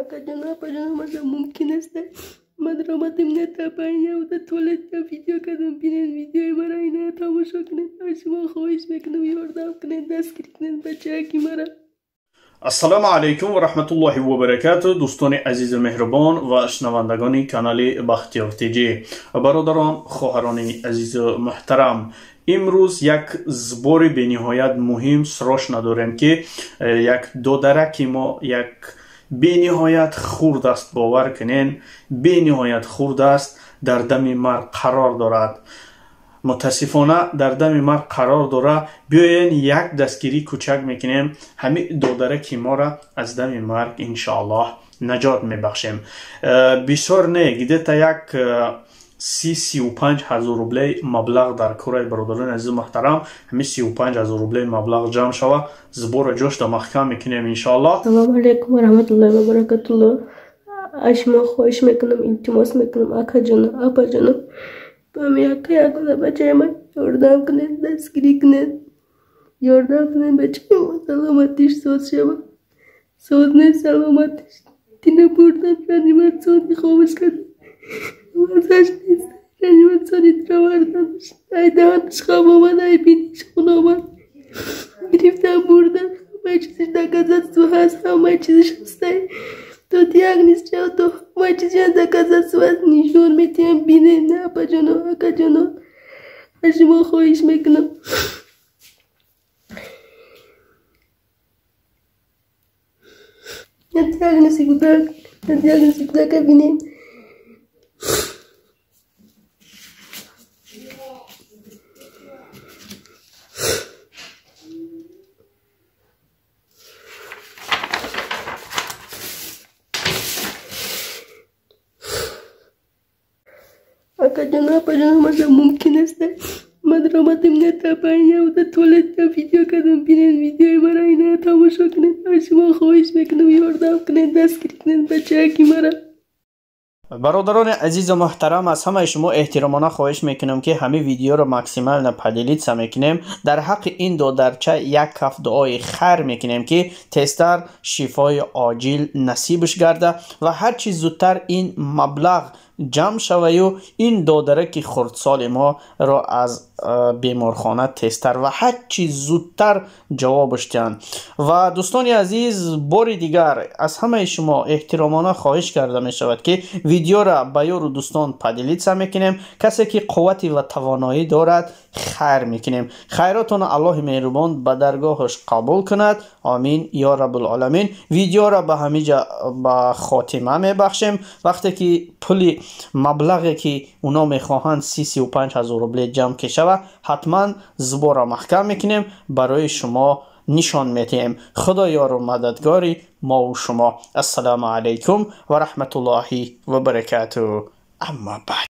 Akajana مثلا ممکن است من درآمدم نتابعین و در طول ویدیو کردم بینن ویدیوی مرا اینا تماشا کنید. از شما خواهش میکنم یاردم کنید دستگیر کنید بچه کی مرا. السلام علیکم و رحمت الله و برکاته. دوستان عزیز مهربان و شنوندگان کانال بختیار تیجی، برادران خواهران عزیز محترم، امروز یک زبور بینهایت مهم سراش نداریم که یک دودرکی ما یک بینهایت خورد است. باور کنین بینهایت خورد است، در دم مرگ قرار دارد. متاسفانه در دم مرگ قرار داره. بیاین یک دستگیری کوچک میکنیم، همین دودرکی ما را از دم مرگ انشاءالله نجات میبخشیم. بسیار نه گیده تا یک 35 هزار روبله مبلغ در کره برادران عزیز محترم، همین 35 هزار روبله مبلغ جمع شوه. زبور جوش دا محکم میکنیم انشاءالله. السلام علیکم و رحمت الله و برکاته. از شما خواهش میکنم التماس میکنم اکا جان اپا جان بمی اکا یکونه بچه من یاردم کنید دستگیری کنید، یاردم کنید بچه من سلامتیش سوز شوه. سوز نه سلامتیش تینه بردم رنیمت سوزی خوابش کردم ورزش نیست. رنیمت سوزی تراوردنش ای دهانش خواب آمد ای بینیش خون آمد گرفتم بردم. همه چیزش دکازت سو هست، همه چیزش هسته تو تیاگ نیست چه تو همه چیزش دکازت سو هست. نشون میتیم بینه نه اپا جانو اکا جانو از شما خواهش میکنم تیاگ نیستی کودک، تیاگ نیستی کودک بینیم. akajana مثلا ممکن است من درآمدم نتابعین و در طول ویدیو کردم بینن ویدیوی مرا اینا تماشا کنید. از شما خواهش میکنم یاردم کنید دستگیر کنید بچه کی مرا. برادران عزیز و محترم، از همه شما احترامانه خواهش میکنم که همه ویدیو رو ماکسیمال نپدیلیت میکنیم. در حق این دودرچه یک کف دعای خیر میکنیم که تستر شفای عاجل نصیبش گرده و هر چیز زودتر این مبلغ جمع شوه و این دودرک خردسال ما را از بیمارخانه تستر و هر چیز زودتر جوابش دهند. و دوستان عزیز، بار دیگر از همه شما احترامانه خواهش کرده می شود که ویدیو را به یار و دوستان پدیلیت میکنیم. کسی که قوتی و توانایی دارد خیر میکنیم. خیراتون الله مهربان به درگاهش قبول کند. آمین یا رب العالمین. ویدیو را به همیجا به خاتمه میبخشیم. وقتی که پول مبلغی که اونا میخواهند 35 هزار روبله جمع که شود، حتما زبور را محکم میکنیم، برای شما نشان میتیم. خدا یار و مددگاری ما و شما. السلام علیکم و رحمت الله و برکاته. اما بعد